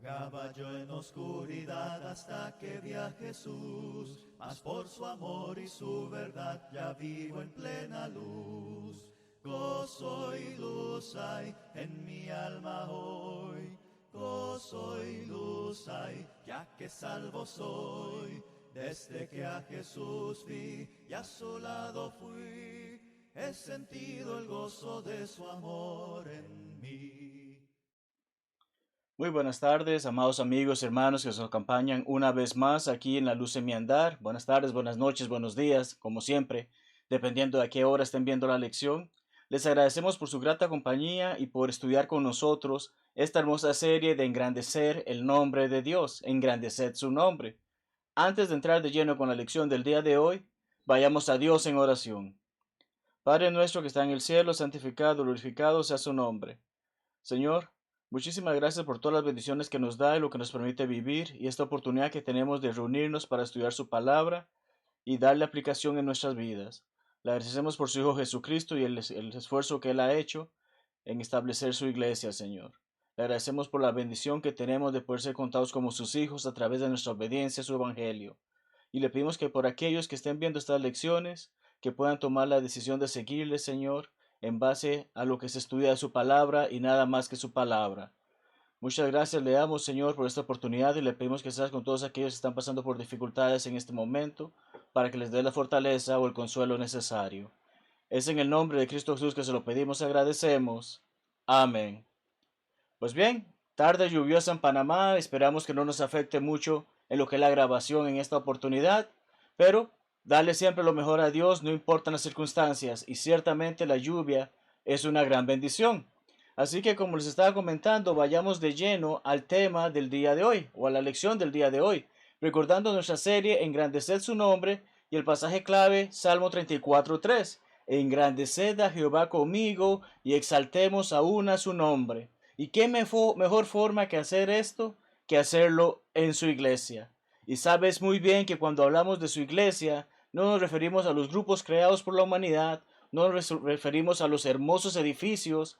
Vagaba yo en oscuridad hasta que vi a Jesús, mas por su amor y su verdad ya vivo en plena luz. Gozo y luz hay en mi alma hoy, gozo y luz hay, ya que salvo soy. Desde que a Jesús vi y a su lado fui, he sentido el gozo de su amor en mí. Muy buenas tardes, amados amigos, hermanos que nos acompañan una vez más aquí en La Luz en mi Andar. Buenas tardes, buenas noches, buenos días, como siempre, dependiendo de a qué hora estén viendo la lección. Les agradecemos por su grata compañía y por estudiar con nosotros esta hermosa serie de engrandecer el nombre de Dios, engrandecer su nombre. Antes de entrar de lleno con la lección del día de hoy, vayamos a Dios en oración. Padre nuestro que está en el cielo, santificado, glorificado sea su nombre. Señor, muchísimas gracias por todas las bendiciones que nos da y lo que nos permite vivir y esta oportunidad que tenemos de reunirnos para estudiar su palabra y darle aplicación en nuestras vidas. Le agradecemos por su Hijo Jesucristo y el esfuerzo que Él ha hecho en establecer su iglesia, Señor. Le agradecemos por la bendición que tenemos de poder ser contados como sus hijos a través de nuestra obediencia a su Evangelio. Y le pedimos que por aquellos que estén viendo estas lecciones, que puedan tomar la decisión de seguirle, Señor, en base a lo que se estudia de su palabra y nada más que su palabra. Muchas gracias le damos, Señor, por esta oportunidad y le pedimos que seas con todos aquellos que están pasando por dificultades en este momento, para que les dé la fortaleza o el consuelo necesario. Es en el nombre de Cristo Jesús que se lo pedimos y agradecemos. Amén. Pues bien, tarde lluviosa en Panamá, esperamos que no nos afecte mucho en lo que es la grabación en esta oportunidad, pero dale siempre lo mejor a Dios, no importan las circunstancias, y ciertamente la lluvia es una gran bendición. Así que como les estaba comentando, vayamos de lleno al tema del día de hoy, o a la lección del día de hoy, recordando nuestra serie Engrandeced su nombre, y el pasaje clave, Salmo 34:3. Engrandeced a Jehová conmigo, y exaltemos aún a su nombre. ¿Y qué mejor forma que hacer esto que hacerlo en su iglesia? Y sabes muy bien que cuando hablamos de su iglesia, no nos referimos a los grupos creados por la humanidad, no nos referimos a los hermosos edificios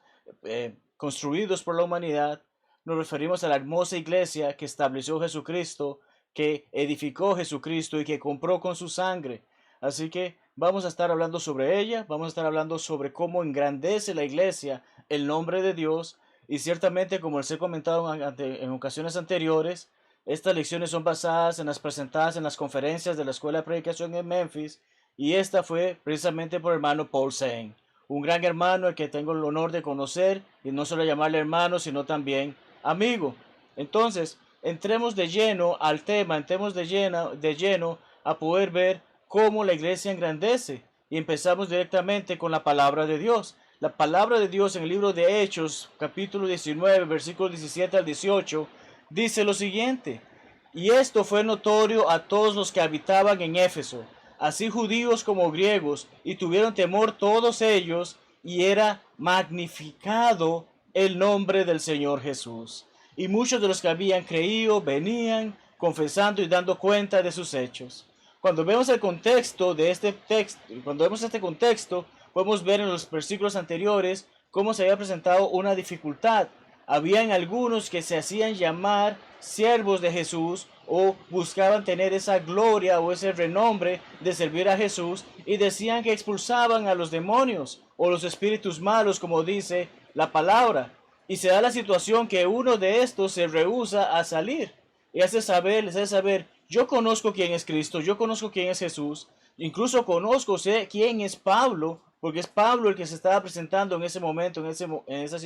construidos por la humanidad, nos referimos a la hermosa iglesia que estableció Jesucristo, que edificó Jesucristo y que compró con su sangre. Así que vamos a estar hablando sobre ella, vamos a estar hablando sobre cómo engrandece la iglesia el nombre de Dios. Y ciertamente, como les he comentado en ocasiones anteriores, estas lecciones son basadas en las presentadas en las conferencias de la Escuela de Predicación en Memphis, y esta fue precisamente por el hermano Paul Sain, un gran hermano al que tengo el honor de conocer, y no solo llamarle hermano, sino también amigo. Entonces, entremos de lleno al tema, entremos de lleno a poder ver cómo la iglesia engrandece, y empezamos directamente con la palabra de Dios. La palabra de Dios en el libro de Hechos, capítulo 19, versículos 17 al 18, dice lo siguiente: y esto fue notorio a todos los que habitaban en Éfeso, así judíos como griegos, y tuvieron temor todos ellos, y era magnificado el nombre del Señor Jesús. Y muchos de los que habían creído venían confesando y dando cuenta de sus hechos. Cuando vemos el contexto de este texto, cuando vemos este contexto, podemos ver en los versículos anteriores cómo se había presentado una dificultad. Habían algunos que se hacían llamar siervos de Jesús o buscaban tener esa gloria o ese renombre de servir a Jesús, y decían que expulsaban a los demonios o los espíritus malos, como dice la palabra. Y se da la situación que uno de estos se rehúsa a salir y les hace saber: yo conozco quién es Cristo, yo conozco quién es Jesús, incluso conozco, sé quién es Pablo, porque es Pablo el que se estaba presentando en ese momento, en esa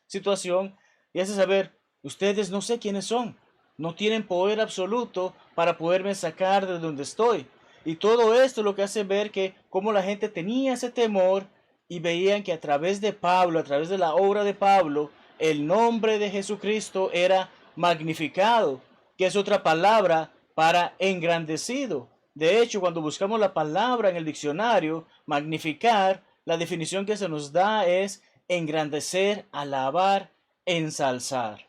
situación, y hace saber: ustedes no sé quiénes son, no tienen poder absoluto para poderme sacar de donde estoy. Y todo esto lo que hace ver que como la gente tenía ese temor y veían que a través de Pablo, a través de la obra de Pablo, el nombre de Jesucristo era magnificado, que es otra palabra para engrandecido. De hecho, cuando buscamos la palabra en el diccionario, magnificar, la definición que se nos da es engrandecer, alabar, ensalzar.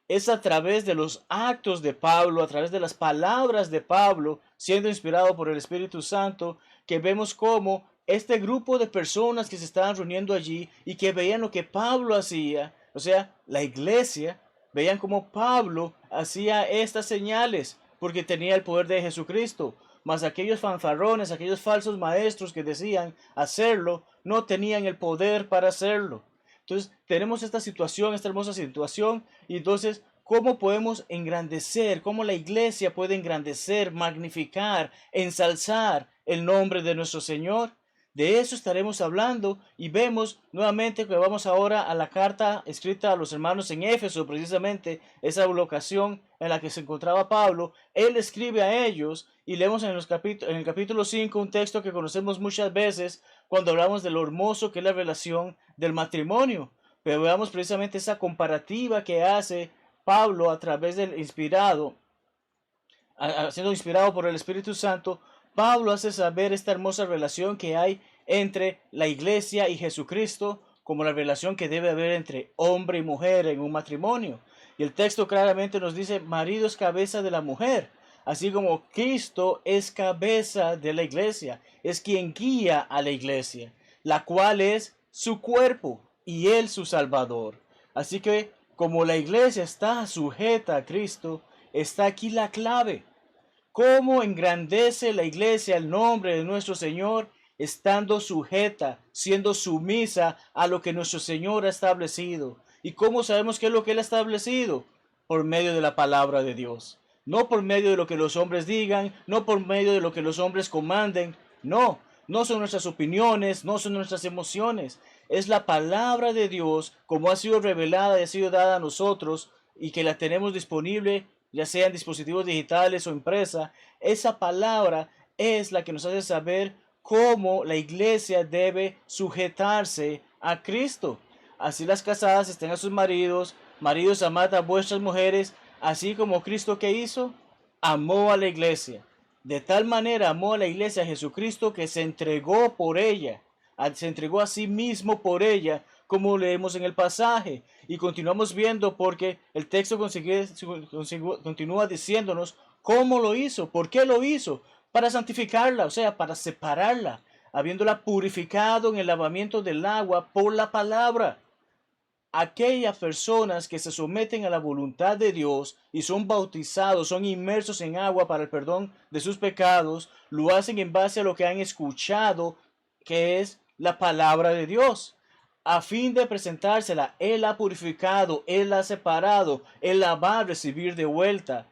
Es a través de los actos de Pablo, a través de las palabras de Pablo, siendo inspirado por el Espíritu Santo, que vemos cómo este grupo de personas que se estaban reuniendo allí y que veían lo que Pablo hacía, o sea, la iglesia, Veían cómo Pablo hacía estas señales porque tenía el poder de Jesucristo. Mas aquellos fanfarrones, aquellos falsos maestros que decían hacerlo, no tenían el poder para hacerlo. Entonces tenemos esta situación, esta hermosa situación, y entonces, ¿cómo podemos engrandecer? ¿Cómo la iglesia puede engrandecer, magnificar, ensalzar el nombre de nuestro Señor? De eso estaremos hablando y vemos nuevamente que vamos ahora a la carta escrita a los hermanos en Éfeso, precisamente esa locación en la que se encontraba Pablo. Él escribe a ellos y leemos en el capítulo 5 un texto que conocemos muchas veces cuando hablamos de lo hermoso que es la relación del matrimonio. Pero veamos precisamente esa comparativa que hace Pablo a través del inspirado, siendo inspirado por el Espíritu Santo. Pablo hace saber esta hermosa relación que hay entre la iglesia y Jesucristo, como la relación que debe haber entre hombre y mujer en un matrimonio. Y el texto claramente nos dice, marido es cabeza de la mujer, así como Cristo es cabeza de la iglesia, es quien guía a la iglesia, la cual es su cuerpo y él su salvador. Así que como la iglesia está sujeta a Cristo, está aquí la clave. ¿Cómo engrandece la iglesia el nombre de nuestro Señor? Estando sujeta, siendo sumisa a lo que nuestro Señor ha establecido. ¿Y cómo sabemos qué es lo que Él ha establecido? Por medio de la palabra de Dios. No por medio de lo que los hombres digan, no por medio de lo que los hombres comanden. No, no son nuestras opiniones, no son nuestras emociones. Es la palabra de Dios como ha sido revelada y ha sido dada a nosotros y que la tenemos disponible ya sean dispositivos digitales o impresa. Esa palabra es la que nos hace saber cómo la iglesia debe sujetarse a Cristo. Así las casadas estén a sus maridos, maridos amad a vuestras mujeres, así como Cristo que hizo, amó a la iglesia. De tal manera amó a la iglesia a Jesucristo que se entregó por ella, se entregó a sí mismo por ella, como leemos en el pasaje. Y continuamos viendo porque el texto continúa diciéndonos cómo lo hizo, por qué lo hizo, para santificarla, o sea, para separarla, habiéndola purificado en el lavamiento del agua por la palabra. Aquellas personas que se someten a la voluntad de Dios y son bautizados, son inmersos en agua para el perdón de sus pecados, lo hacen en base a lo que han escuchado, que es la palabra de Dios, a fin de presentársela. Él ha purificado, Él ha separado, Él la va a recibir de vuelta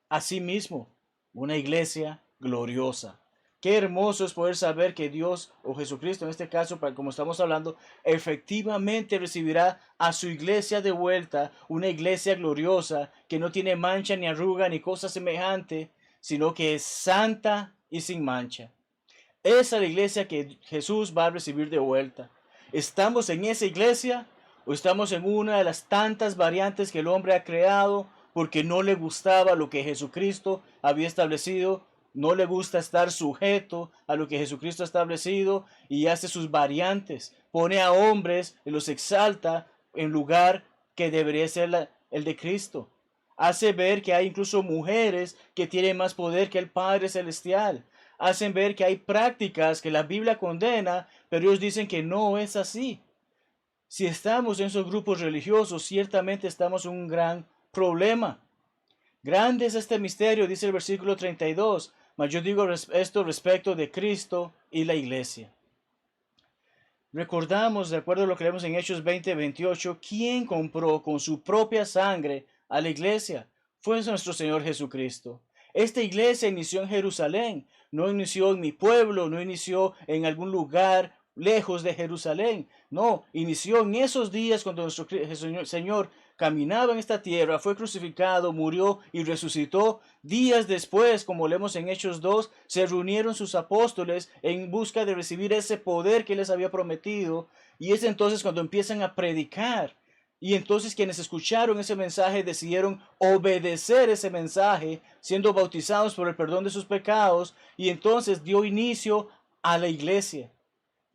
a sí mismo, una iglesia gloriosa. Qué hermoso es poder saber que Dios o Jesucristo, en este caso, como estamos hablando, efectivamente recibirá a su iglesia de vuelta, una iglesia gloriosa que no tiene mancha ni arruga ni cosa semejante, sino que es santa y sin mancha. Esa es la iglesia que Jesús va a recibir de vuelta. ¿Estamos en esa iglesia o estamos en una de las tantas variantes que el hombre ha creado porque no le gustaba lo que Jesucristo había establecido? No le gusta estar sujeto a lo que Jesucristo ha establecido y hace sus variantes. Pone a hombres y los exalta en lugar que debería ser el de Cristo. Hace ver que hay incluso mujeres que tienen más poder que el Padre Celestial. Hacen ver que hay prácticas que la Biblia condena, pero ellos dicen que no es así. Si estamos en esos grupos religiosos, ciertamente estamos en un gran problema. Grande es este misterio, dice el versículo 32, mas yo digo esto respecto de Cristo y la iglesia. Recordamos, de acuerdo a lo que leemos en Hechos 20:28, ¿quién compró con su propia sangre a la iglesia? Fue nuestro Señor Jesucristo. Esta iglesia inició en Jerusalén, no inició en mi pueblo, no inició en algún lugar lejos de Jerusalén. No, inició en esos días cuando nuestro Señor caminaba en esta tierra, fue crucificado, murió y resucitó. Días después, como leemos en Hechos 2, se reunieron sus apóstoles en busca de recibir ese poder que les había prometido. Y es entonces cuando empiezan a predicar. Y entonces quienes escucharon ese mensaje decidieron obedecer ese mensaje, siendo bautizados por el perdón de sus pecados. Y entonces dio inicio a la iglesia.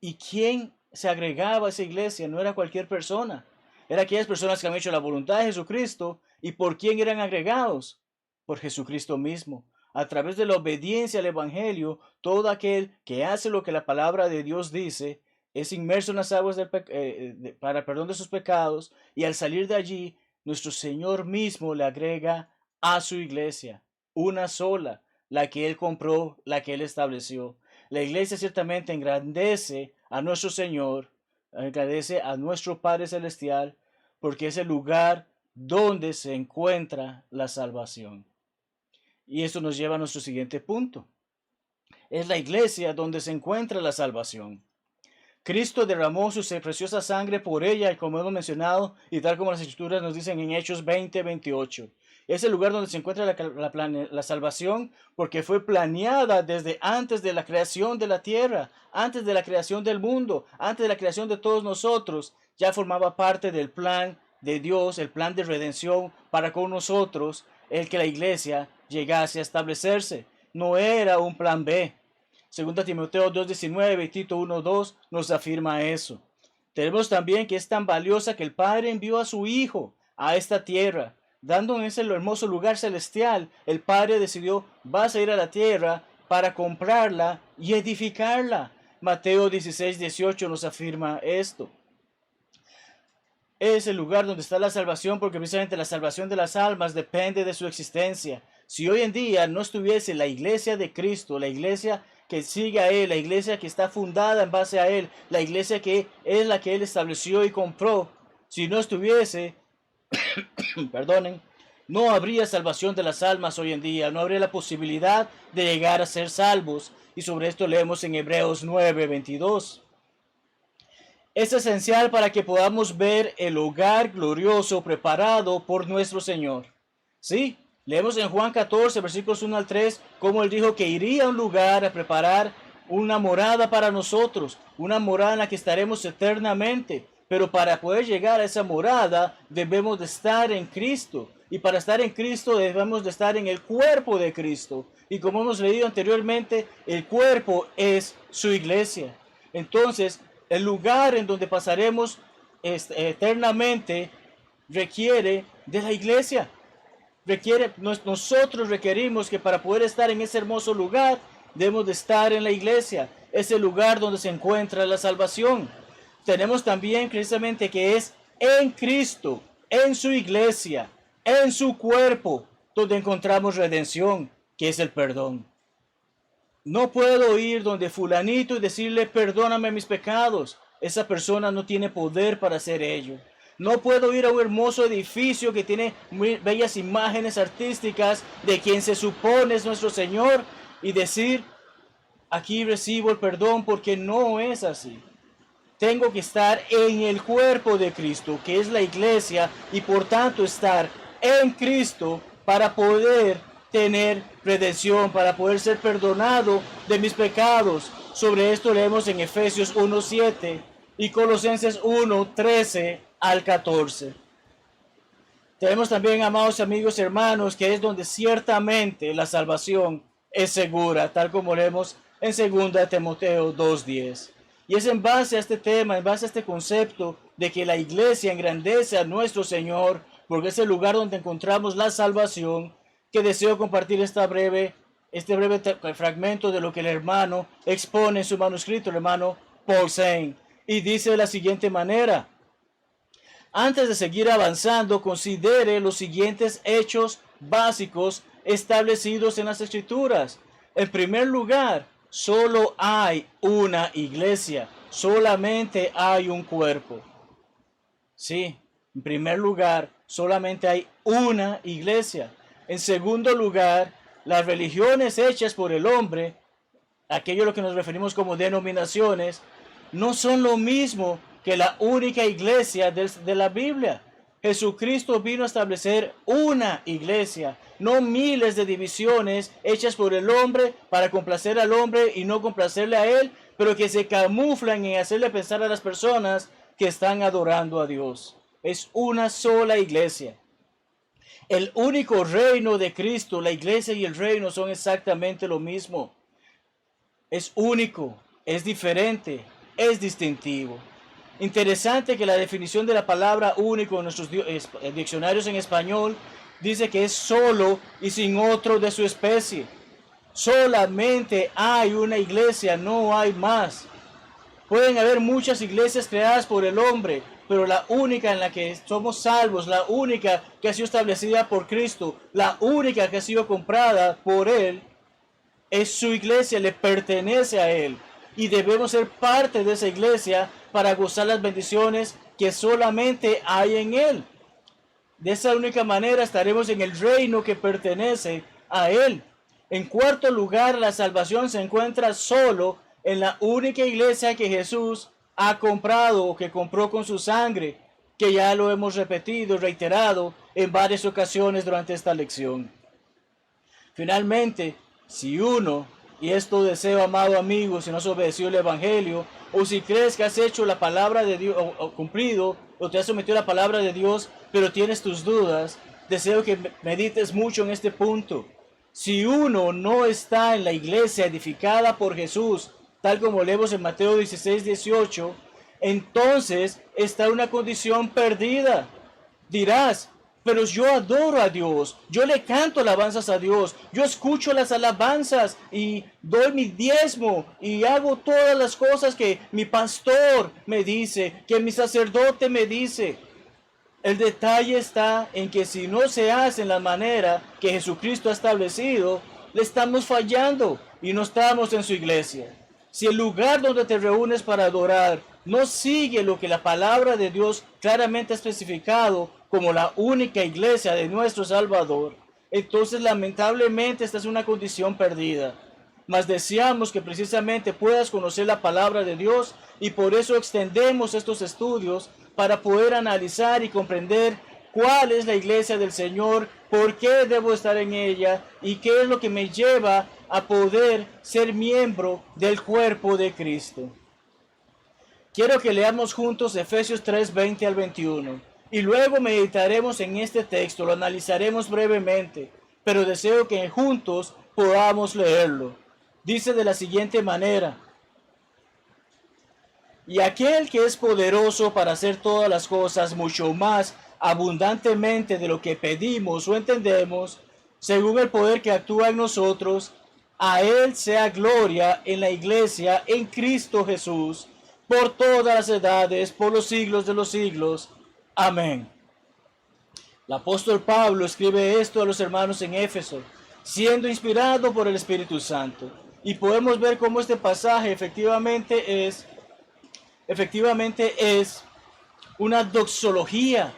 ¿Y quién se agregaba a esa iglesia? No era cualquier persona. Eran aquellas personas que han hecho la voluntad de Jesucristo. ¿Y por quién eran agregados? Por Jesucristo mismo. A través de la obediencia al Evangelio, todo aquel que hace lo que la palabra de Dios dice, es inmerso en las aguas para perdón de sus pecados, y al salir de allí nuestro Señor mismo le agrega a su iglesia, una sola, la que Él compró, la que Él estableció. La iglesia ciertamente engrandece a nuestro Señor, engrandece a nuestro Padre Celestial, porque es el lugar donde se encuentra la salvación. Y esto nos lleva a nuestro siguiente punto. Es la iglesia donde se encuentra la salvación. Cristo derramó su preciosa sangre por ella, y como hemos mencionado, y tal como las escrituras nos dicen en Hechos 20:28. Es el lugar donde se encuentra la salvación, porque fue planeada desde antes de la creación de la tierra, antes de la creación del mundo, antes de la creación de todos nosotros. Ya formaba parte del plan de Dios, el plan de redención para con nosotros, el que la iglesia llegase a establecerse. No era un plan B. 2 Timoteo 2:19 y Tito 1:2 nos afirma eso. Tenemos también que es tan valiosa que el Padre envió a su Hijo a esta tierra, dando en ese hermoso lugar celestial. El Padre decidió, vas a ir a la tierra para comprarla y edificarla. Mateo 16:18 nos afirma esto. Es el lugar donde está la salvación, porque precisamente la salvación de las almas depende de su existencia. Si hoy en día no estuviese la iglesia de Cristo, la iglesia que sigue a Él, la iglesia que está fundada en base a Él, la iglesia que es la que Él estableció y compró, si no estuviese, perdonen, no habría salvación de las almas hoy en día, no habría la posibilidad de llegar a ser salvos. Y sobre esto leemos en Hebreos 9:22. Es esencial para que podamos ver el hogar glorioso preparado por nuestro Señor. Sí, leemos en Juan 14, versículos 1 al 3, cómo Él dijo que iría a un lugar a preparar una morada para nosotros, una morada en la que estaremos eternamente. Pero para poder llegar a esa morada debemos de estar en Cristo. Y para estar en Cristo debemos de estar en el cuerpo de Cristo. Y como hemos leído anteriormente, el cuerpo es su iglesia. Entonces, el lugar en donde pasaremos eternamente requiere de la iglesia. Nosotros requerimos que para poder estar en ese hermoso lugar, debemos de estar en la iglesia. Es el lugar donde se encuentra la salvación. Tenemos también precisamente que es en Cristo, en su iglesia, en su cuerpo, donde encontramos redención, que es el perdón. No puedo ir donde fulanito y decirle, perdóname mis pecados. Esa persona no tiene poder para hacer ello. No puedo ir a un hermoso edificio que tiene muy bellas imágenes artísticas de quien se supone es nuestro Señor y decir, aquí recibo el perdón, porque no es así. Tengo que estar en el cuerpo de Cristo, que es la iglesia, y por tanto estar en Cristo para poder tener redención, para poder ser perdonado de mis pecados. Sobre esto leemos en Efesios 1:7 y Colosenses 1:13 al 14. Tenemos también, amados amigos y hermanos, que es donde ciertamente la salvación es segura, tal como leemos en 2 Timoteo 2:10. Y es en base a este tema, en base a este concepto de que la iglesia engrandece a nuestro Señor, porque es el lugar donde encontramos la salvación, que deseo compartir este breve fragmento de lo que el hermano expone en su manuscrito, el hermano Paul Saint. Y dice de la siguiente manera: antes de seguir avanzando, considere los siguientes hechos básicos establecidos en las Escrituras. En primer lugar, solo hay una iglesia, solamente hay un cuerpo. Sí, en primer lugar, solamente hay una iglesia. En segundo lugar, las religiones hechas por el hombre, aquello a lo que nos referimos como denominaciones, no son lo mismo que la única iglesia de la Biblia. Jesucristo vino a establecer una iglesia, no miles de divisiones hechas por el hombre para complacer al hombre y no complacerle a él, pero que se camuflan en hacerle pensar a las personas que están adorando a Dios. Es una sola iglesia. El único reino de Cristo, la iglesia y el reino son exactamente lo mismo. Es único, es diferente, es distintivo. Interesante que la definición de la palabra único en nuestros diccionarios en español dice que es solo y sin otro de su especie. Solamente hay una iglesia, no hay más. Pueden haber muchas iglesias creadas por el hombre, pero la única en la que somos salvos, la única que ha sido establecida por Cristo, la única que ha sido comprada por Él, es su iglesia, le pertenece a Él. Y debemos ser parte de esa iglesia para gozar las bendiciones que solamente hay en Él. De esa única manera estaremos en el reino que pertenece a Él. En cuarto lugar, la salvación se encuentra solo en la única iglesia que Jesús ha comprado o que compró con su sangre, que ya lo hemos repetido, reiterado en varias ocasiones durante esta lección. Finalmente, si uno, y esto deseo, amado amigo, si no has obedecido el Evangelio, o si crees que has hecho la palabra de Dios, o cumplido, o te has sometido a la palabra de Dios, pero tienes tus dudas, deseo que medites mucho en este punto. Si uno no está en la iglesia edificada por Jesús, tal como leemos en Mateo 16:18, entonces está en una condición perdida. Dirás, pero yo adoro a Dios, yo le canto alabanzas a Dios, yo escucho las alabanzas y doy mi diezmo y hago todas las cosas que mi pastor me dice, que mi sacerdote me dice. El detalle está en que si no se hace en la manera que Jesucristo ha establecido, le estamos fallando y no estamos en su iglesia. Si el lugar donde te reúnes para adorar no sigue lo que la palabra de Dios claramente ha especificado como la única iglesia de nuestro Salvador, entonces lamentablemente esta es una condición perdida. Mas deseamos que precisamente puedas conocer la palabra de Dios y por eso extendemos estos estudios para poder analizar y comprender cuál es la iglesia del Señor, por qué debo estar en ella y qué es lo que me lleva a poder ser miembro del cuerpo de Cristo. Quiero que leamos juntos Efesios 3, 20 al 21 y luego meditaremos en este texto, lo analizaremos brevemente, pero deseo que juntos podamos leerlo. Dice de la siguiente manera: y aquel que es poderoso para hacer todas las cosas mucho más abundantemente de lo que pedimos o entendemos, según el poder que actúa en nosotros, a Él sea gloria en la iglesia en Cristo Jesús, por todas las edades, por los siglos de los siglos. Amén. El apóstol Pablo escribe esto a los hermanos en Éfeso, siendo inspirado por el Espíritu Santo. Y podemos ver cómo este pasaje efectivamente es una doxología,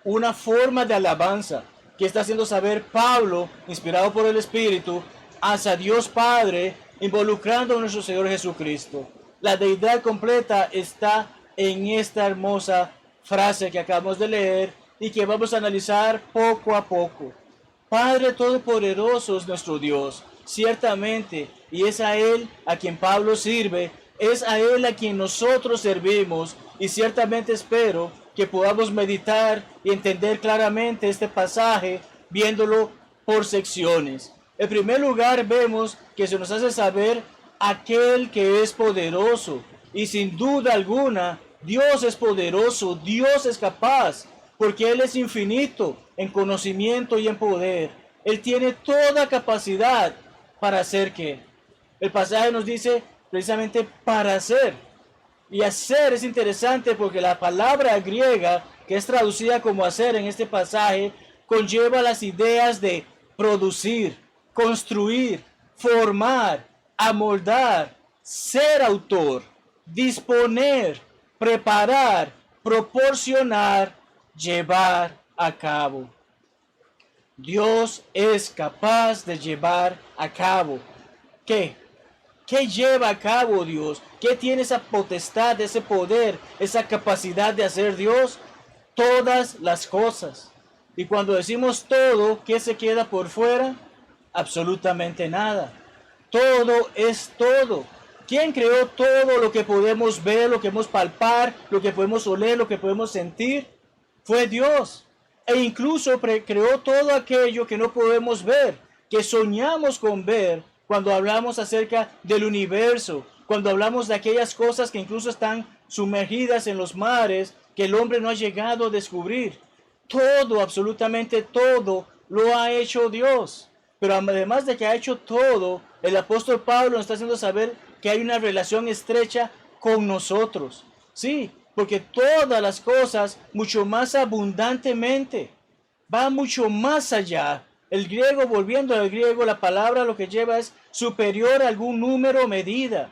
una forma de alabanza que está haciendo saber Pablo, inspirado por el Espíritu, hacia Dios Padre, involucrando a nuestro Señor Jesucristo. La deidad completa está en esta hermosa frase que acabamos de leer y que vamos a analizar poco a poco. Padre Todopoderoso es nuestro Dios, ciertamente, y es a Él a quien Pablo sirve, es a Él a quien nosotros servimos, y ciertamente espero que podamos meditar y entender claramente este pasaje, viéndolo por secciones. En primer lugar, vemos que se nos hace saber aquel que es poderoso, y sin duda alguna, Dios es poderoso, Dios es capaz, porque Él es infinito en conocimiento y en poder. Él tiene toda capacidad para hacer ¿qué? El pasaje nos dice precisamente para hacer. Y hacer es interesante porque la palabra griega que es traducida como hacer en este pasaje conlleva las ideas de producir, construir, formar, amoldar, ser autor, disponer, preparar, proporcionar, llevar a cabo. Dios es capaz de llevar a cabo. ¿Qué? ¿Qué lleva a cabo Dios? ¿Qué tiene esa potestad, ese poder, esa capacidad de hacer Dios? Todas las cosas. Y cuando decimos todo, ¿qué se queda por fuera? Absolutamente nada. Todo es todo. ¿Quién creó todo lo que podemos ver, lo que podemos palpar, lo que podemos oler, lo que podemos sentir? Fue Dios. E incluso creó todo aquello que no podemos ver, que soñamos con ver cuando hablamos acerca del universo, cuando hablamos de aquellas cosas que incluso están sumergidas en los mares, que el hombre no ha llegado a descubrir. Todo, absolutamente todo, lo ha hecho Dios. Pero además de que ha hecho todo, el apóstol Pablo nos está haciendo saber que hay una relación estrecha con nosotros. Sí, porque todas las cosas mucho más abundantemente, va mucho más allá. El griego, volviendo al griego, la palabra lo que lleva es superior a algún número o medida.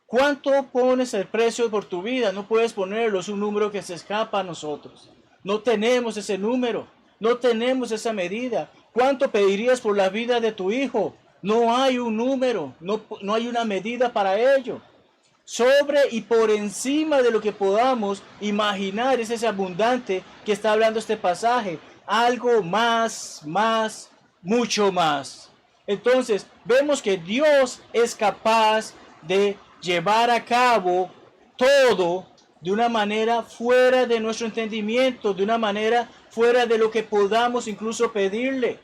¿Cuánto pones el precio por tu vida? No puedes ponerlo, es un número que se escapa a nosotros. No tenemos ese número, no tenemos esa medida. ¿Cuánto pedirías por la vida de tu hijo? No hay un número, no hay una medida para ello. Sobre y por encima de lo que podamos imaginar es ese abundante que está hablando este pasaje. Algo más, mucho más. Entonces, vemos que Dios es capaz de llevar a cabo todo de una manera fuera de nuestro entendimiento, de una manera fuera de lo que podamos incluso pedirle.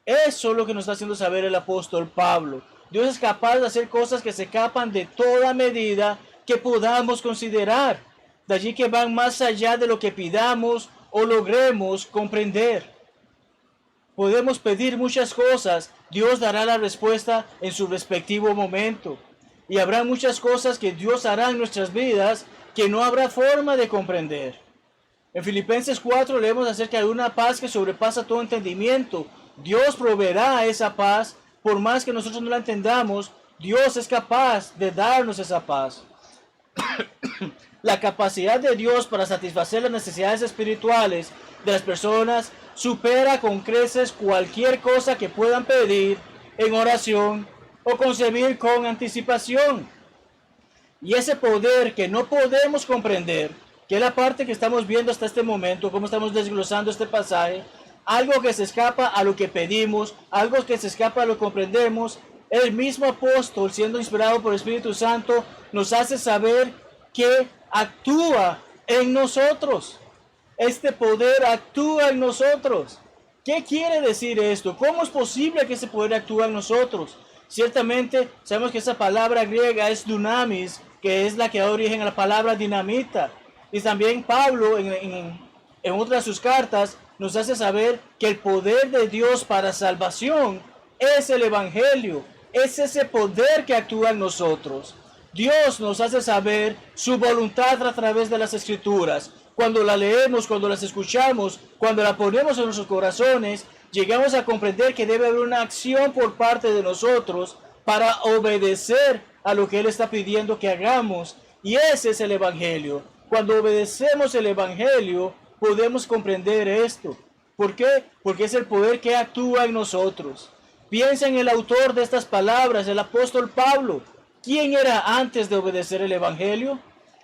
Eso es lo que nos está haciendo saber el apóstol Pablo. Dios es capaz de hacer cosas que se escapan de toda medida que podamos considerar. De allí que van más allá de lo que pidamos o logremos comprender. Podemos pedir muchas cosas, Dios dará la respuesta en su respectivo momento. Y habrá muchas cosas que Dios hará en nuestras vidas que no habrá forma de comprender. En Filipenses 4 leemos acerca de una paz que sobrepasa todo entendimiento. Dios proveerá esa paz, por más que nosotros no la entendamos, Dios es capaz de darnos esa paz. La capacidad de Dios para satisfacer las necesidades espirituales de las personas supera con creces cualquier cosa que puedan pedir en oración o concebir con anticipación. Y ese poder que no podemos comprender, que es la parte que estamos viendo hasta este momento, cómo estamos desglosando este pasaje, algo que se escapa a lo que pedimos, algo que se escapa a lo que comprendemos, el mismo apóstol, siendo inspirado por el Espíritu Santo, nos hace saber que actúa en nosotros. Este poder actúa en nosotros. ¿Qué quiere decir esto? ¿Cómo es posible que ese poder actúe en nosotros? Ciertamente sabemos que esa palabra griega es dunamis, que es la que da origen a la palabra dinamita. Y también Pablo en otra de sus cartas nos hace saber que el poder de Dios para salvación es el Evangelio. Es ese poder que actúa en nosotros. Dios nos hace saber su voluntad a través de las Escrituras. Cuando la leemos, cuando las escuchamos, cuando la ponemos en nuestros corazones, llegamos a comprender que debe haber una acción por parte de nosotros para obedecer a lo que Él está pidiendo que hagamos. Y ese es el Evangelio. Cuando obedecemos el Evangelio, podemos comprender esto. ¿Por qué? Porque es el poder que actúa en nosotros. Piensa en el autor de estas palabras, el apóstol Pablo. ¿Quién era antes de obedecer el Evangelio?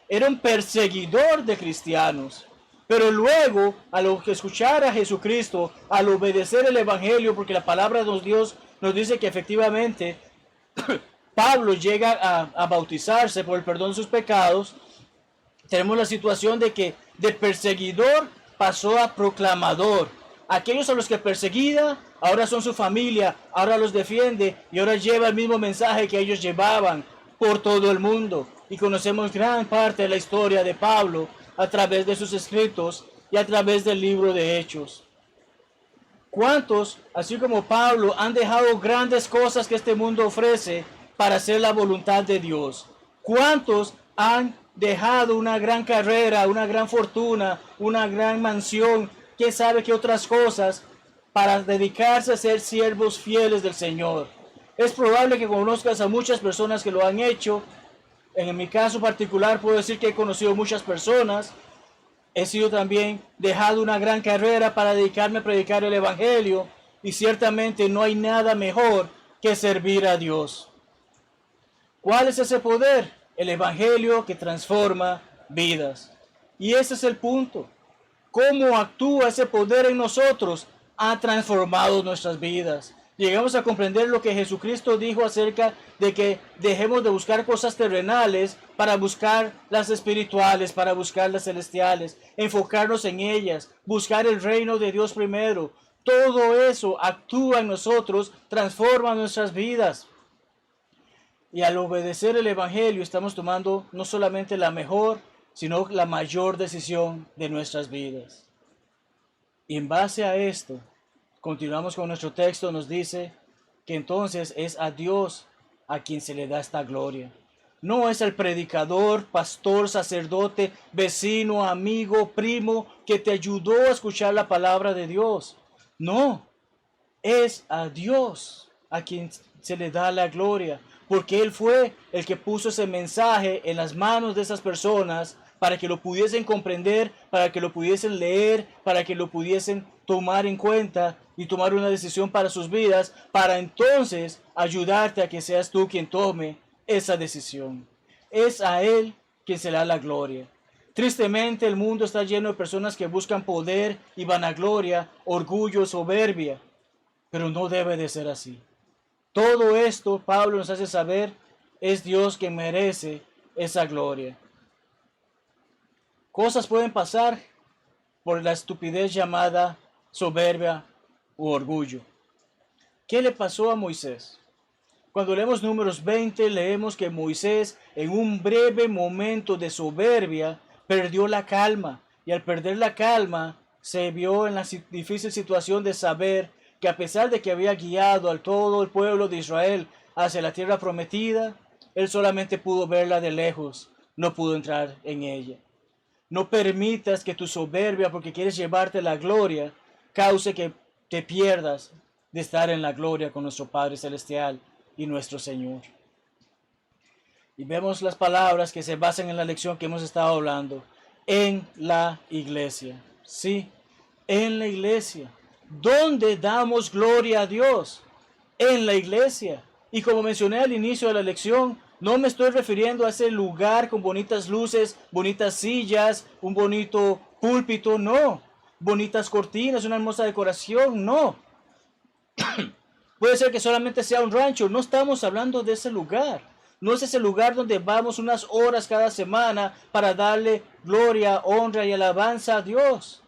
Era un perseguidor de cristianos. Pero luego, al escuchar a Jesucristo, al obedecer el Evangelio, porque la palabra de Dios nos dice que efectivamente Pablo llega a bautizarse por el perdón de sus pecados, tenemos la situación de que de perseguidor pasó a proclamador. Aquellos a los que perseguía, ahora son su familia, ahora los defiende y ahora lleva el mismo mensaje que ellos llevaban por todo el mundo. Y conocemos gran parte de la historia de Pablo a través de sus escritos y a través del libro de Hechos. ¿Cuántos, así como Pablo, han dejado grandes cosas que este mundo ofrece para hacer la voluntad de Dios? ¿Cuántos han dejado una gran carrera, una gran fortuna, una gran mansión, quién sabe qué otras cosas, para dedicarse a ser siervos fieles del Señor? Es probable que conozcas a muchas personas que lo han hecho. En mi caso particular puedo decir que he conocido muchas personas. He sido también dejado una gran carrera para dedicarme a predicar el Evangelio, y ciertamente no hay nada mejor que servir a Dios. ¿Cuál es ese poder? El Evangelio que transforma vidas. Y ese es el punto. ¿Cómo actúa ese poder en nosotros? Ha transformado nuestras vidas. Llegamos a comprender lo que Jesucristo dijo acerca de que dejemos de buscar cosas terrenales para buscar las espirituales, para buscar las celestiales, enfocarnos en ellas, buscar el reino de Dios primero. Todo eso actúa en nosotros, transforma nuestras vidas. Y al obedecer el Evangelio estamos tomando no solamente la mejor, sino la mayor decisión de nuestras vidas. Y en base a esto, continuamos con nuestro texto, nos dice que entonces es a Dios a quien se le da esta gloria. No es el predicador, pastor, sacerdote, vecino, amigo, primo que te ayudó a escuchar la palabra de Dios. No, es a Dios a quien se le da la gloria, porque Él fue el que puso ese mensaje en las manos de esas personas para que lo pudiesen comprender, para que lo pudiesen leer, para que lo pudiesen tomar en cuenta y tomar una decisión para sus vidas, para entonces ayudarte a que seas tú quien tome esa decisión. Es a Él quien se le da la gloria. Tristemente, el mundo está lleno de personas que buscan poder y vanagloria, orgullo, soberbia, pero no debe de ser así. Todo esto, Pablo nos hace saber, es Dios quien merece esa gloria. Cosas pueden pasar por la estupidez llamada soberbia u orgullo. ¿Qué le pasó a Moisés? Cuando leemos Números 20, leemos que Moisés, en un breve momento de soberbia, perdió la calma. Y al perder la calma, se vio en la difícil situación de saber que a pesar de que había guiado a todo el pueblo de Israel hacia la tierra prometida, él solamente pudo verla de lejos, no pudo entrar en ella. No permitas que tu soberbia, porque quieres llevarte la gloria, cause que te pierdas de estar en la gloria con nuestro Padre Celestial y nuestro Señor. Y vemos las palabras que se basan en la lección que hemos estado hablando. En la iglesia. Sí, en la iglesia. ¿Dónde damos gloria a Dios? En la iglesia. Y como mencioné al inicio de la lección, no me estoy refiriendo a ese lugar con bonitas luces, bonitas sillas, un bonito púlpito, no. Bonitas cortinas, una hermosa decoración, no. Puede ser que solamente sea un rancho, no estamos hablando de ese lugar. No es ese lugar donde vamos unas horas cada semana para darle gloria, honra y alabanza a Dios.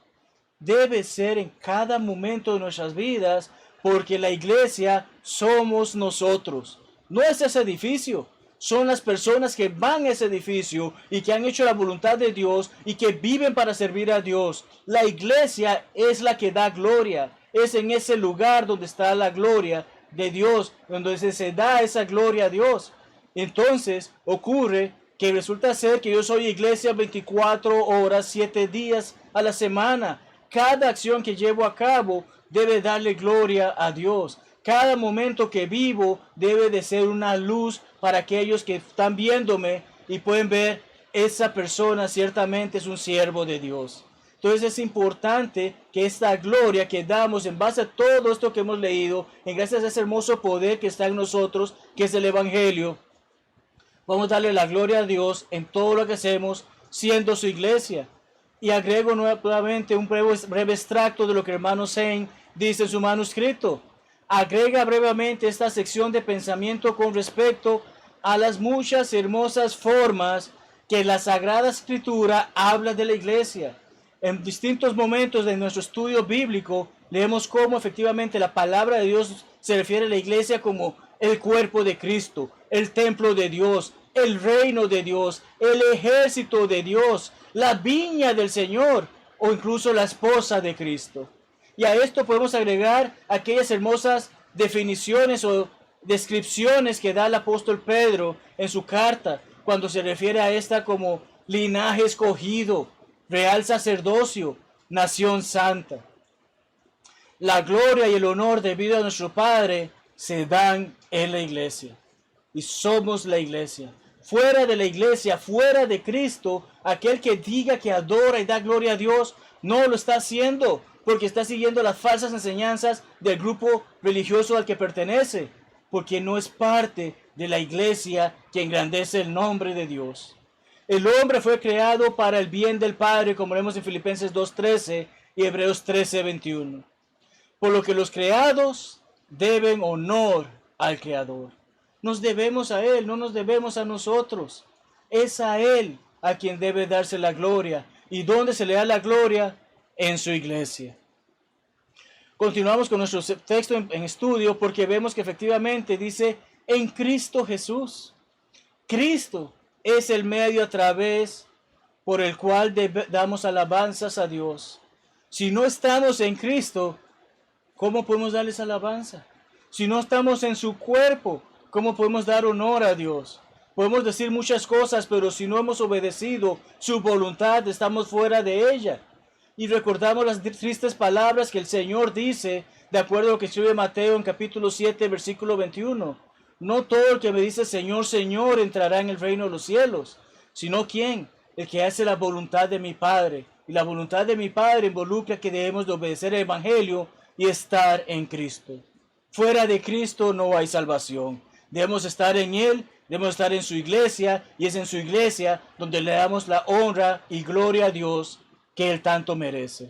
Debe ser en cada momento de nuestras vidas, porque la iglesia somos nosotros. No es ese edificio, son las personas que van a ese edificio y que han hecho la voluntad de Dios y que viven para servir a Dios. La iglesia es la que da gloria. Es en ese lugar donde está la gloria de Dios, donde se da esa gloria a Dios. Entonces ocurre que resulta ser que yo soy iglesia 24 horas, 7 días a la semana. Cada acción que llevo a cabo debe darle gloria a Dios. Cada momento que vivo debe de ser una luz para aquellos que están viéndome y pueden ver, esa persona ciertamente es un siervo de Dios. Entonces es importante que esta gloria que damos en base a todo esto que hemos leído, en gracias a ese hermoso poder que está en nosotros, que es el Evangelio, vamos a darle la gloria a Dios en todo lo que hacemos, siendo su iglesia. Y agrego nuevamente un breve extracto de lo que el hermano Zane dice en su manuscrito. Agrega brevemente esta sección de pensamiento con respecto a las muchas hermosas formas que la Sagrada Escritura habla de la iglesia. En distintos momentos de nuestro estudio bíblico leemos cómo efectivamente la palabra de Dios se refiere a la iglesia como el cuerpo de Cristo, el templo de Dios, el reino de Dios, el ejército de Dios, la viña del Señor o incluso la esposa de Cristo. Y a esto podemos agregar aquellas hermosas definiciones o descripciones que da el apóstol Pedro en su carta, cuando se refiere a esta como linaje escogido, real sacerdocio, nación santa. La gloria y el honor debido a nuestro Padre se dan en la iglesia. Y somos la iglesia. Fuera de la iglesia, fuera de Cristo, aquel que diga que adora y da gloria a Dios, no lo está haciendo, porque está siguiendo las falsas enseñanzas del grupo religioso al que pertenece, porque no es parte de la iglesia que engrandece el nombre de Dios. El hombre fue creado para el bien del Padre, como vemos en Filipenses 2:13 y Hebreos 13:21. Por lo que los creados deben honor al Creador. Nos debemos a Él, no nos debemos a nosotros. Es a Él a quien debe darse la gloria. ¿Y dónde se le da la gloria? En su iglesia. Continuamos con nuestro texto en estudio porque vemos que efectivamente dice en Cristo Jesús. Cristo es el medio a través por el cual damos alabanzas a Dios. Si no estamos en Cristo, ¿cómo podemos darles alabanza? Si no estamos en su cuerpo, ¿cómo podemos dar honor a Dios? Podemos decir muchas cosas, pero si no hemos obedecido su voluntad, estamos fuera de ella. Y recordamos las tristes palabras que el Señor dice, de acuerdo a lo que escribe Mateo en capítulo 7, versículo 21. No todo el que me dice Señor, Señor entrará en el reino de los cielos, sino ¿quién? El que hace la voluntad de mi Padre. Y la voluntad de mi Padre involucra que debemos de obedecer el Evangelio y estar en Cristo. Fuera de Cristo no hay salvación. Debemos estar en Él, debemos estar en su iglesia, y es en su iglesia donde le damos la honra y gloria a Dios que Él tanto merece.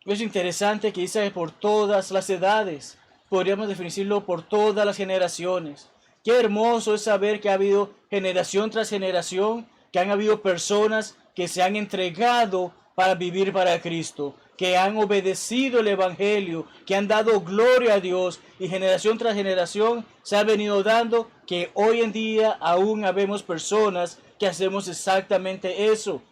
Es interesante que dice por todas las edades, podríamos definirlo por todas las generaciones. Qué hermoso es saber que ha habido generación tras generación, que han habido personas que se han entregado para vivir para Cristo, que han obedecido el Evangelio, que han dado gloria a Dios, y generación tras generación se ha venido dando que hoy en día aún habemos personas que hacemos exactamente eso.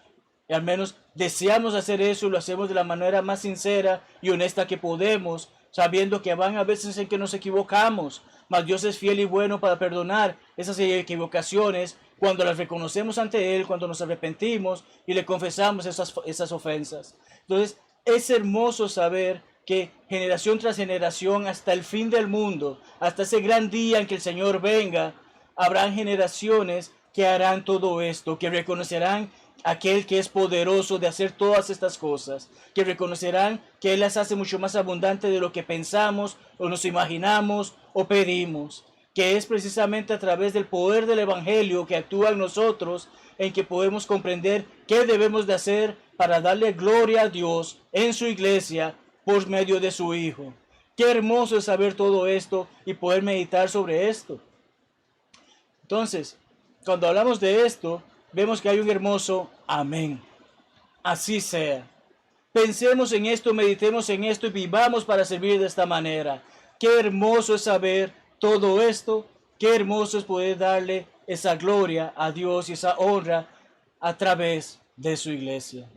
Y al menos deseamos hacer eso y lo hacemos de la manera más sincera y honesta que podemos, sabiendo que van a veces en que nos equivocamos, mas Dios es fiel y bueno para perdonar esas equivocaciones cuando las reconocemos ante Él, cuando nos arrepentimos y le confesamos esas ofensas. Entonces, es hermoso saber que generación tras generación, hasta el fin del mundo, hasta ese gran día en que el Señor venga, habrán generaciones que harán todo esto, que reconocerán aquel que es poderoso de hacer todas estas cosas, que reconocerán que Él las hace mucho más abundante de lo que pensamos o nos imaginamos o pedimos, que es precisamente a través del poder del Evangelio que actúa en nosotros, en que podemos comprender qué debemos de hacer para darle gloria a Dios en su iglesia por medio de su Hijo. Qué hermoso es saber todo esto y poder meditar sobre esto. Entonces, cuando hablamos de esto, vemos que hay un hermoso amén. Así sea. Pensemos en esto, meditemos en esto y vivamos para servir de esta manera. Qué hermoso es saber todo esto. Qué hermoso es poder darle esa gloria a Dios y esa honra a través de su iglesia.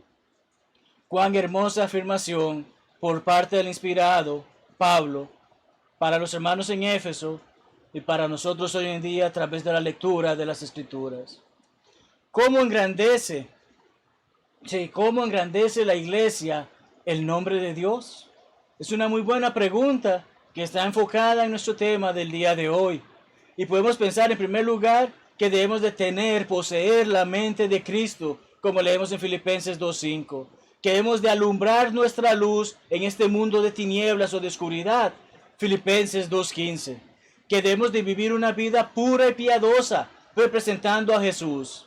Cuán hermosa afirmación por parte del inspirado Pablo para los hermanos en Éfeso y para nosotros hoy en día a través de la lectura de las Escrituras. ¿Cómo engrandece la iglesia el nombre de Dios? Es una muy buena pregunta que está enfocada en nuestro tema del día de hoy. Y podemos pensar en primer lugar que debemos de poseer la mente de Cristo, como leemos en Filipenses 2:5. Que debemos de alumbrar nuestra luz en este mundo de tinieblas o de oscuridad, Filipenses 2:15. Que debemos de vivir una vida pura y piadosa, representando a Jesús.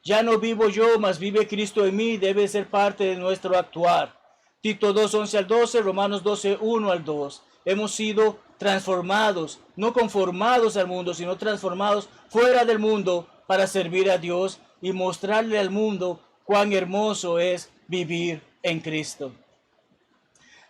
Ya no vivo yo, mas vive Cristo en mí, debe ser parte de nuestro actuar. Tito 2:11 al 12, Romanos 12:1 al 2. Hemos sido transformados, no conformados al mundo, sino transformados fuera del mundo para servir a Dios y mostrarle al mundo cuán hermoso es vivir en Cristo.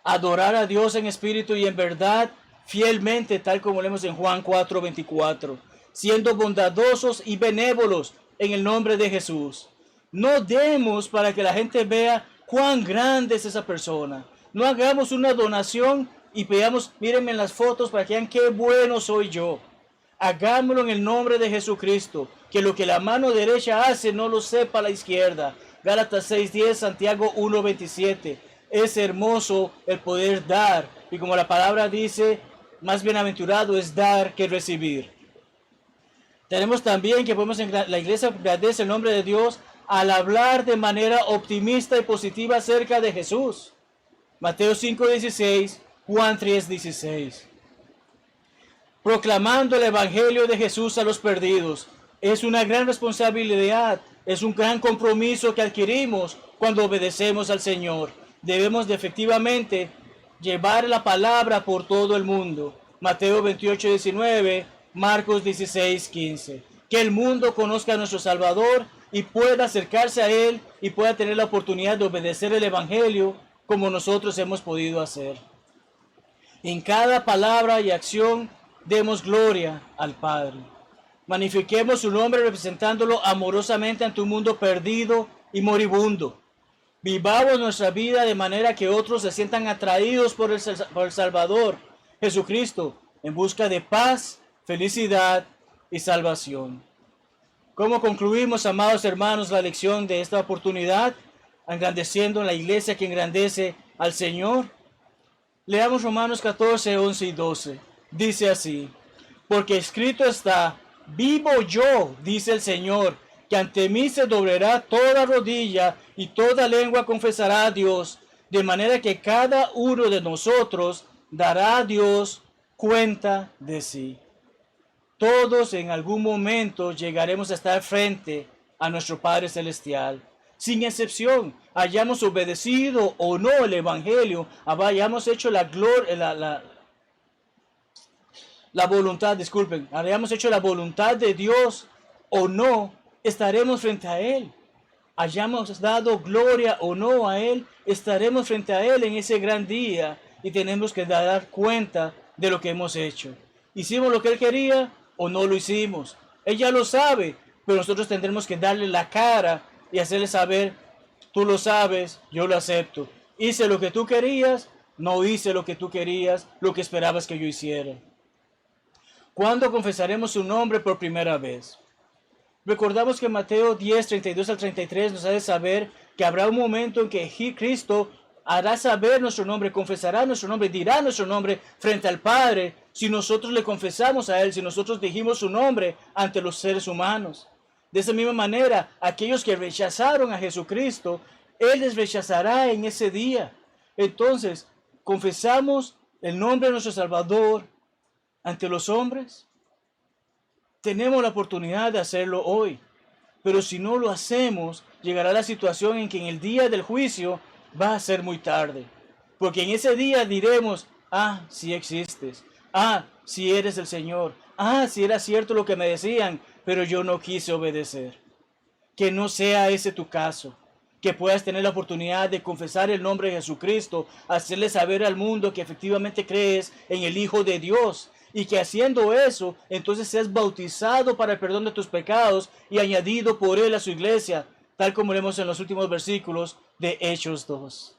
Adorar a Dios en espíritu y en verdad, fielmente, tal como leemos en Juan 4:24, siendo bondadosos y benévolos en el nombre de Jesús. No demos para que la gente vea cuán grande es esa persona. No hagamos una donación y veamos, mírenme en las fotos para que vean qué bueno soy yo. Hagámoslo en el nombre de Jesucristo, que lo que la mano derecha hace no lo sepa la izquierda. Gálatas 6:10, Santiago 1:27. Es hermoso el poder dar, y como la palabra dice, más bienaventurado es dar que recibir. Tenemos también que podemos en la iglesia agradece el nombre de Dios al hablar de manera optimista y positiva acerca de Jesús. Mateo 5:16, Juan 3:16. Proclamando el evangelio de Jesús a los perdidos. Es una gran responsabilidad, es un gran compromiso que adquirimos cuando obedecemos al Señor. Debemos de efectivamente llevar la palabra por todo el mundo. Mateo 28:19, Marcos 16:15. Que el mundo conozca a nuestro Salvador y pueda acercarse a Él y pueda tener la oportunidad de obedecer el Evangelio como nosotros hemos podido hacer. En cada palabra y acción demos gloria al Padre. Magnifiquemos su nombre representándolo amorosamente ante un mundo perdido y moribundo. Vivamos nuestra vida de manera que otros se sientan atraídos por el Salvador, Jesucristo, en busca de paz, felicidad y salvación. ¿Cómo concluimos, amados hermanos, la lección de esta oportunidad? Engrandeciendo en la iglesia que engrandece al Señor. Leamos Romanos 14, 11 y 12. Dice así: porque escrito está, vivo yo, dice el Señor, que ante mí se doblará toda rodilla y toda lengua confesará a Dios, de manera que cada uno de nosotros dará a Dios cuenta de sí. Todos en algún momento llegaremos a estar frente a nuestro Padre Celestial. Sin excepción, hayamos obedecido o no el Evangelio, hayamos hecho la voluntad, disculpen, hayamos hecho la voluntad de Dios o no, estaremos frente a Él. Hayamos dado gloria o no a Él, estaremos frente a Él en ese gran día y tenemos que dar cuenta de lo que hemos hecho. ¿Hicimos lo que Él quería o no lo hicimos? Él ya lo sabe, pero nosotros tendremos que darle la cara y hacerle saber, tú lo sabes, yo lo acepto. Hice lo que tú querías, no hice lo que tú querías, lo que esperabas que yo hiciera. ¿Cuándo confesaremos su nombre por primera vez? Recordamos que Mateo 10, 32 al 33 nos hace saber que habrá un momento en que Cristo hará saber nuestro nombre, confesará nuestro nombre, dirá nuestro nombre frente al Padre, si nosotros le confesamos a Él, si nosotros dijimos su nombre ante los seres humanos. De esa misma manera, aquellos que rechazaron a Jesucristo, Él les rechazará en ese día. Entonces, confesamos el nombre de nuestro Salvador ante los hombres. Tenemos la oportunidad de hacerlo hoy, pero si no lo hacemos, llegará la situación en que en el día del juicio va a ser muy tarde, porque en ese día diremos, sí existes, sí eres el Señor, sí era cierto lo que me decían, pero yo no quise obedecer. Que no sea ese tu caso, que puedas tener la oportunidad de confesar el nombre de Jesucristo, hacerle saber al mundo que efectivamente crees en el Hijo de Dios, y que haciendo eso, entonces seas bautizado para el perdón de tus pecados y añadido por Él a su iglesia, tal como leemos en los últimos versículos de Hechos 2.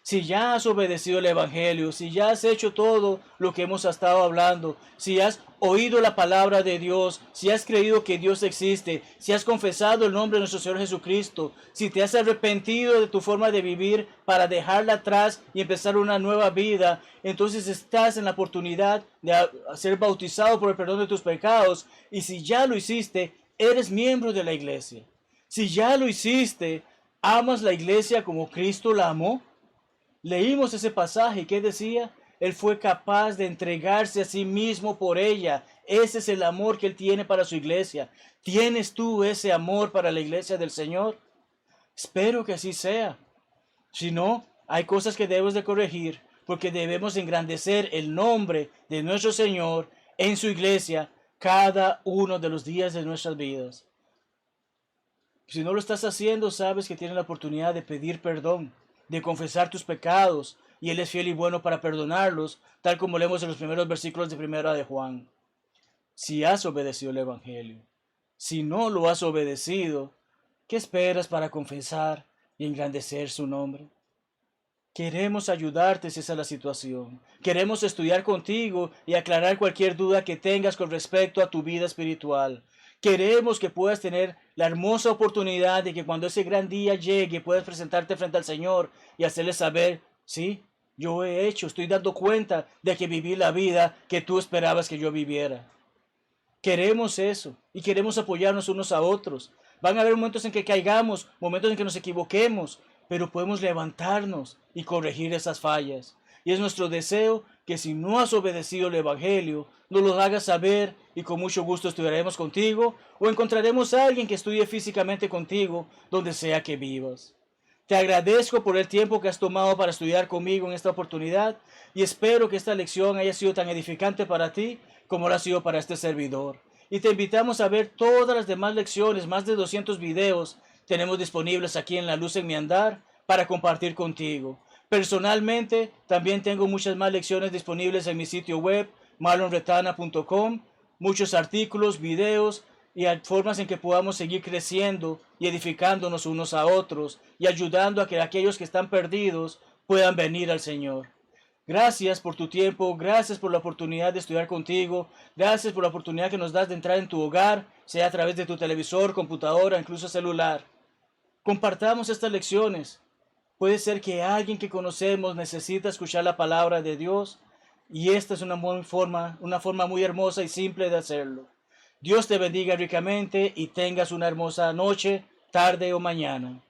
Si ya has obedecido el Evangelio, si ya has hecho todo lo que hemos estado hablando, si has oído la palabra de Dios, si has creído que Dios existe, si has confesado el nombre de nuestro Señor Jesucristo, si te has arrepentido de tu forma de vivir para dejarla atrás y empezar una nueva vida, entonces estás en la oportunidad de ser bautizado por el perdón de tus pecados. Y si ya lo hiciste, eres miembro de la iglesia. Si ya lo hiciste, ¿amas la iglesia como Cristo la amó? Leímos ese pasaje que decía, Él fue capaz de entregarse a sí mismo por ella. Ese es el amor que Él tiene para su iglesia. ¿Tienes tú ese amor para la iglesia del Señor? Espero que así sea. Si no, hay cosas que debemos de corregir, porque debemos engrandecer el nombre de nuestro Señor en su iglesia cada uno de los días de nuestras vidas. Si no lo estás haciendo, sabes que tienes la oportunidad de pedir perdón, de confesar tus pecados, y Él es fiel y bueno para perdonarlos, tal como leemos en los primeros versículos de 1 de Juan. Si has obedecido el Evangelio, si no lo has obedecido, ¿qué esperas para confesar y engrandecer su nombre? Queremos ayudarte si esa es la situación. Queremos estudiar contigo y aclarar cualquier duda que tengas con respecto a tu vida espiritual. Queremos que puedas tener la hermosa oportunidad de que cuando ese gran día llegue puedas presentarte frente al Señor y hacerle saber, sí, yo estoy dando cuenta de que viví la vida que tú esperabas que yo viviera. Queremos eso y queremos apoyarnos unos a otros. Van a haber momentos en que caigamos, momentos en que nos equivoquemos, pero podemos levantarnos y corregir esas fallas. Y es nuestro deseo que si no has obedecido el Evangelio, nos lo hagas saber y con mucho gusto estudiaremos contigo o encontraremos a alguien que estudie físicamente contigo donde sea que vivas. Te agradezco por el tiempo que has tomado para estudiar conmigo en esta oportunidad y espero que esta lección haya sido tan edificante para ti como lo ha sido para este servidor. Y te invitamos a ver todas las demás lecciones, más de 200 videos tenemos disponibles aquí en La Luz en mi Andar para compartir contigo. Personalmente, también tengo muchas más lecciones disponibles en mi sitio web, marlonretana.com, muchos artículos, videos y formas en que podamos seguir creciendo y edificándonos unos a otros y ayudando a que aquellos que están perdidos puedan venir al Señor. Gracias por tu tiempo, gracias por la oportunidad de estudiar contigo, gracias por la oportunidad que nos das de entrar en tu hogar, sea a través de tu televisor, computadora, incluso celular. Compartamos estas lecciones. Puede ser que alguien que conocemos necesita escuchar la palabra de Dios y esta es una forma muy hermosa y simple de hacerlo. Dios te bendiga ricamente y tengas una hermosa noche, tarde o mañana.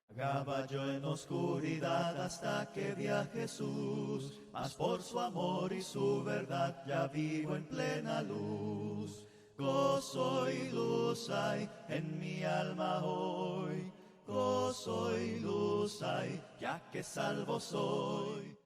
Vagaba yo en oscuridad hasta que vi a Jesús, mas por su amor y su verdad ya vivo en plena luz. Gozo y luz hay en mi alma hoy, gozo y luz hay, ya que salvo soy.